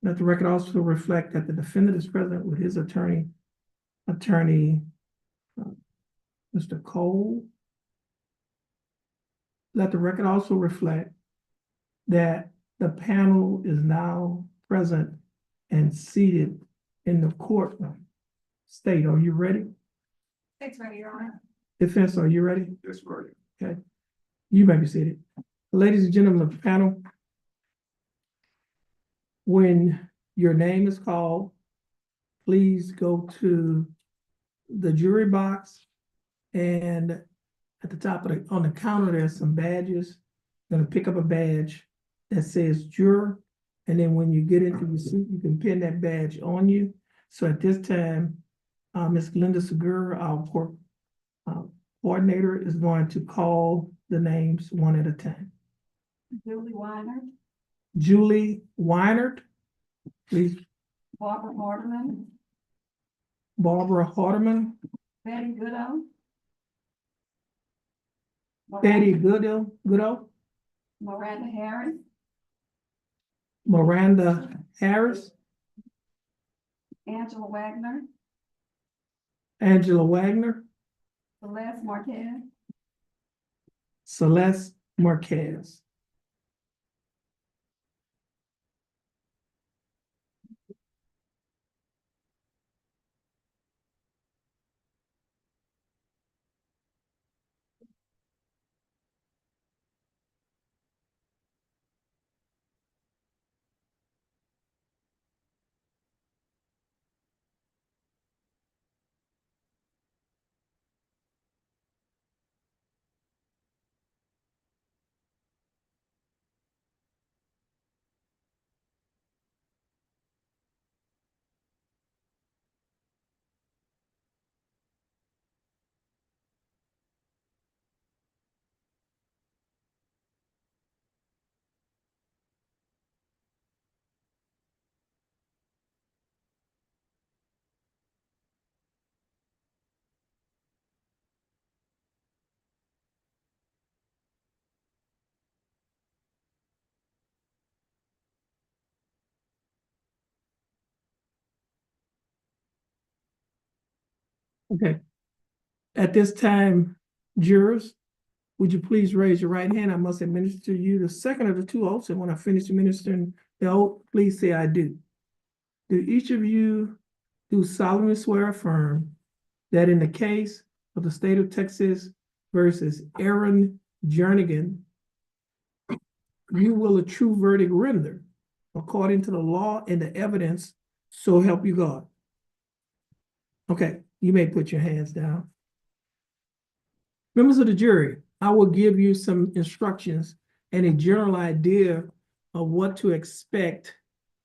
Let the record also reflect that the defendant is present with his attorney, Mr. Cole. Let the record also reflect that the panel is now present and seated in the courtroom. State, are you ready?
It's ready, Your Honor.
Defense, are you ready?
That's right.
Okay. You may be seated. Ladies and gentlemen of the panel, when your name is called, please go to the jury box, and at the top of on the counter, there's some badges. You're gonna pick up a badge that says juror, and then when you get into your seat, you can pin that badge on you. So at this time, Ms. Linda Segura, our coordinator, is going to call the names one at a time.
Julie Weiner,
Julie Weinert, please.
Barbara Mortimer,
Barbara Hardeman,
Betty Goodo.
Betty Goodell,
Miranda Harris,
Miranda Harris,
Angela Wagner,
Angela Wagner,
Celeste Marquez,
Celeste Marquez. Okay. At this time, jurors, would you please raise your right hand? I must administer you the second of the two oaths, and when I finish administering the oath, please say I do. Do each of you do solemnly swear or affirm that in the case of the state of Texas versus Aaron Jernigan, you will a true verdict render according to the law and the evidence, so help you God? Okay, you may put your hands down. Members of the jury, I will give you some instructions and a general idea of what to expect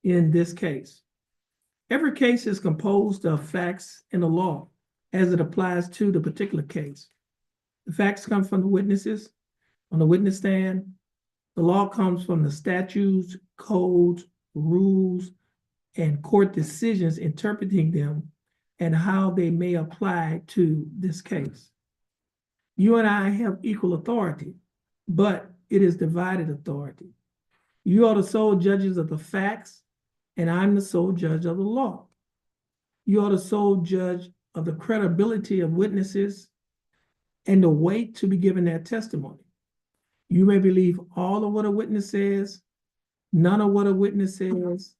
in this case. Every case is composed of facts and the law as it applies to the particular case. The facts come from the witnesses on the witness stand. The law comes from the statutes, codes, rules, and court decisions interpreting them and how they may apply to this case. You and I have equal authority, but it is divided authority. You are the sole judges of the facts, and I'm the sole judge of the law. You are the sole judge of the credibility of witnesses and the weight to be given their testimony. You may believe all of what a witness says, none of what a witness says,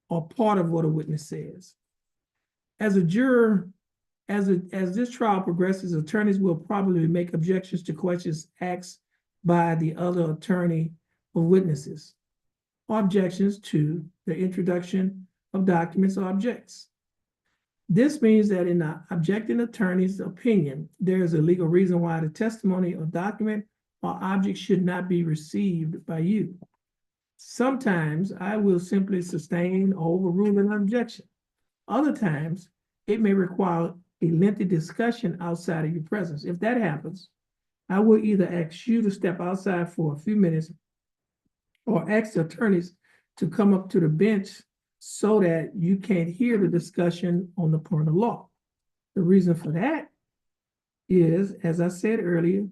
or part of what a witness says. As a juror, as this trial progresses, attorneys will probably make objections to questions asked by the other attorney or witnesses, or objections to the introduction of documents or objects. This means that in the objecting attorney's opinion, there is a legal reason why the testimony or document or object should not be received by you. Sometimes I will simply sustain or overrule an objection. Other times, it may require a lengthy discussion outside of your presence. If that happens, I will either ask you to step outside for a few minutes or ask the attorneys to come up to the bench so that you can't hear the discussion on the point of law. The reason for that is, as I said earlier,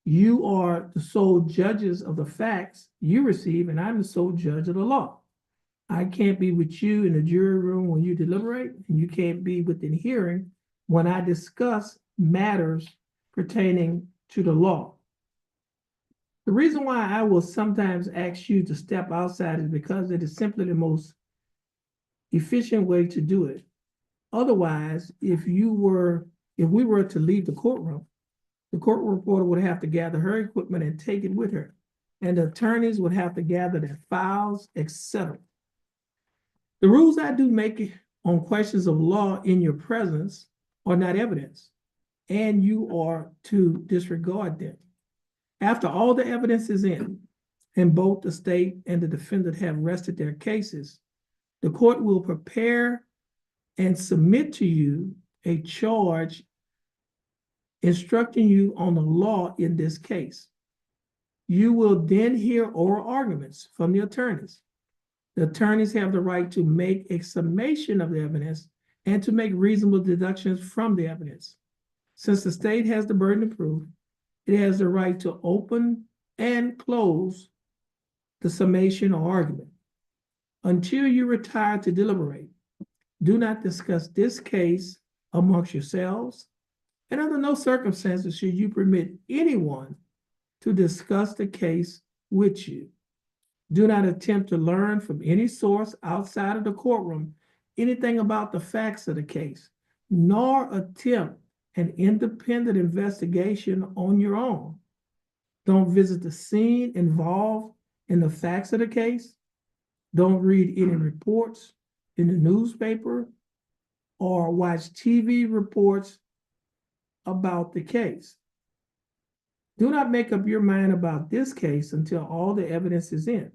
you are the sole judges of the facts you receive, and I'm the sole judge of the law. I can't be with you in the jury room when you deliberate, and you can't be within hearing when I discuss matters pertaining to the law. The reason why I will sometimes ask you to step outside is because it is simply the most efficient way to do it. Otherwise, if we were to leave the courtroom, the court reporter would have to gather her equipment and take it with her, and the attorneys would have to gather their files, etc. The rules I do make on questions of law in your presence are not evidence, and you are to disregard them. After all the evidence is in, and both the state and the defendant have rested their cases, the court will prepare and submit to you a charge instructing you on the law in this case. You will then hear oral arguments from the attorneys. The attorneys have the right to make a summation of the evidence and to make reasonable deductions from the evidence. Since the state has the burden of proof, it has the right to open and close the summation or argument. Until you retire to deliberate, do not discuss this case amongst yourselves, and under no circumstances should you permit anyone to discuss the case with you. Do not attempt to learn from any source outside of the courtroom anything about the facts of the case, nor attempt an independent investigation on your own. Don't visit the scene involved in the facts of the case. Don't read any reports in the newspaper or watch TV reports about the case. Do not make up your mind about this case until all the evidence is in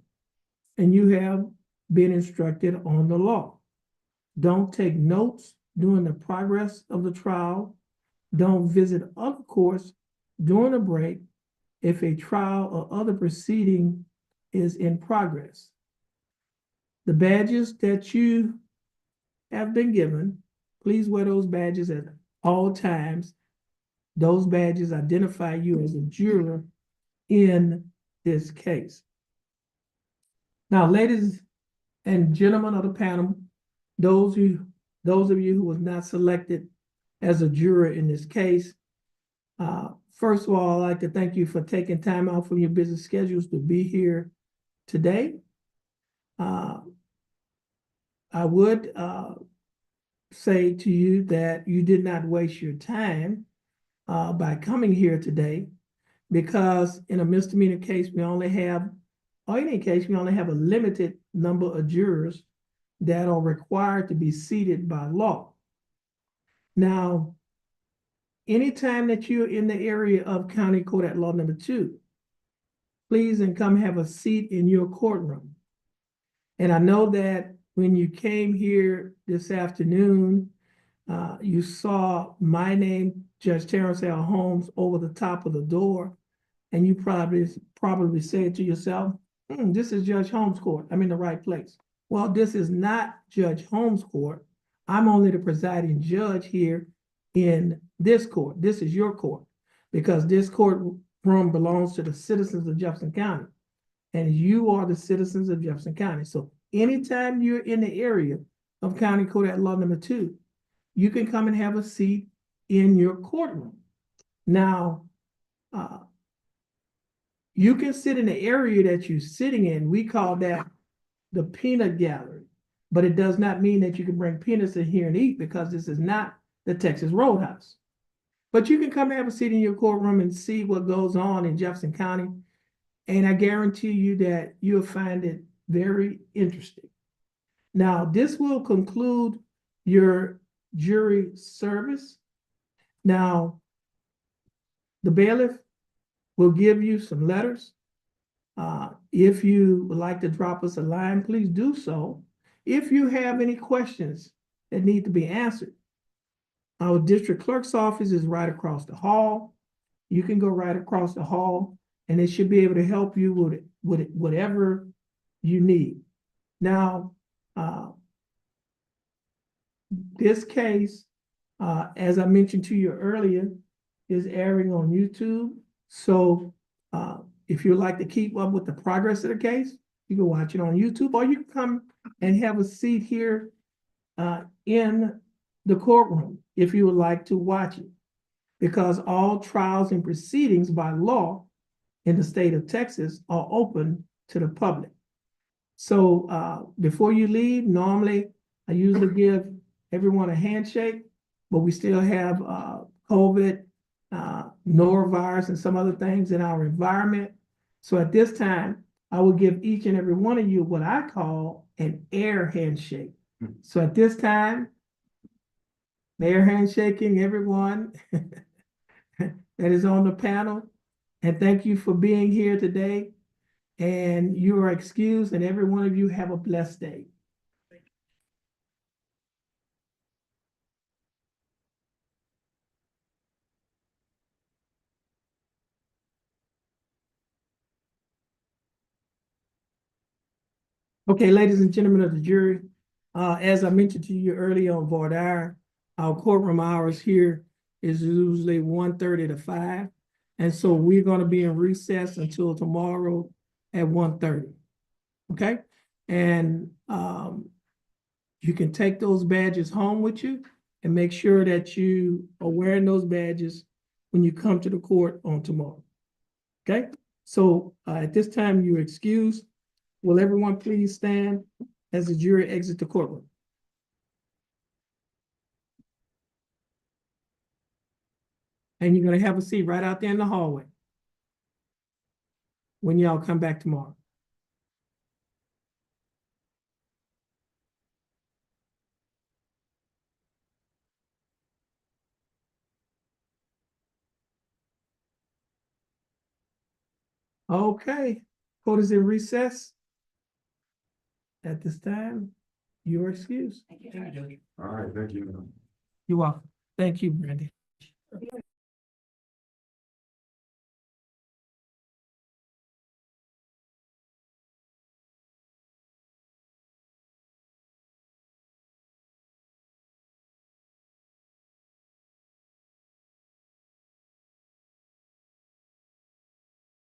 and you have been instructed on the law. Don't take notes during the progress of the trial. Don't visit other courts during a break if a trial or other proceeding is in progress. The badges that you have been given, please wear those badges at all times. Those badges identify you as a juror in this case. Now, ladies and gentlemen of the panel, those who those of you who was not selected as a juror in this case, first of all, I'd like to thank you for taking time out from your busy schedules to be here today. I would say to you that you did not waste your time by coming here today, because in a misdemeanor case, we only have, or any case, we only have a limited number of jurors that are required to be seated by law. Now, anytime that you're in the area of County Court at Law Number 2, please and come have a seat in your courtroom. And I know that when you came here this afternoon, you saw my name, Judge Terrence Holmes, over the top of the door, and you probably said to yourself, this is Judge Holmes' court. I'm in the right place. Well, this is not Judge Holmes' court. I'm only the presiding judge here in this court. This is your court, because this courtroom belongs to the citizens of Jefferson County, and you are the citizens of Jefferson County. So anytime you're in the area of County Court at Law Number 2, you can come and have a seat in your courtroom. Now, you can sit in the area that you're sitting in. We call that the peanut gallery, but it does not mean that you can bring peanuts in here and eat, because this is not the Texas Roadhouse. But you can come have a seat in your courtroom and see what goes on in Jefferson County, and I guarantee you that you'll find it very interesting. Now, this will conclude your jury service. Now, the bailiff will give you some letters. If you would like to drop us a line, please do so. If you have any questions that need to be answered, our district clerk's office is right across the hall. You can go right across the hall, and they should be able to help you with whatever you need. Now, this case, as I mentioned to you earlier, is airing on YouTube. So if you'd like to keep up with the progress of the case, you can watch it on YouTube, or you can come and have a seat here in the courtroom if you would like to watch it, because all trials and proceedings by law in the state of Texas are open to the public. So before you leave, normally I usually give everyone a handshake, but we still have COVID, norovirus, and some other things in our environment. So at this time, I will give each and every one of you what I call an air handshake. So at this time, air handshaking everyone that is on the panel. And thank you for being here today. And you are excused, and every one of you have a blessed day. Okay, ladies and gentlemen of the jury, as I mentioned to you earlier on voir dire, our courtroom hours here is usually 1:30 to 5. And so we're going to be in recess until tomorrow at 1:30. Okay? And you can take those badges home with you, and make sure that you are wearing those badges when you come to the court on tomorrow. Okay? So at this time, you're excused. Will everyone please stand as the jury exit the courtroom? And you're going to have a seat right out there in the hallway when y'all come back tomorrow. Okay, court is in recess. At this time, you are excused.
All right, thank you.
You're welcome. Thank you, Brandy.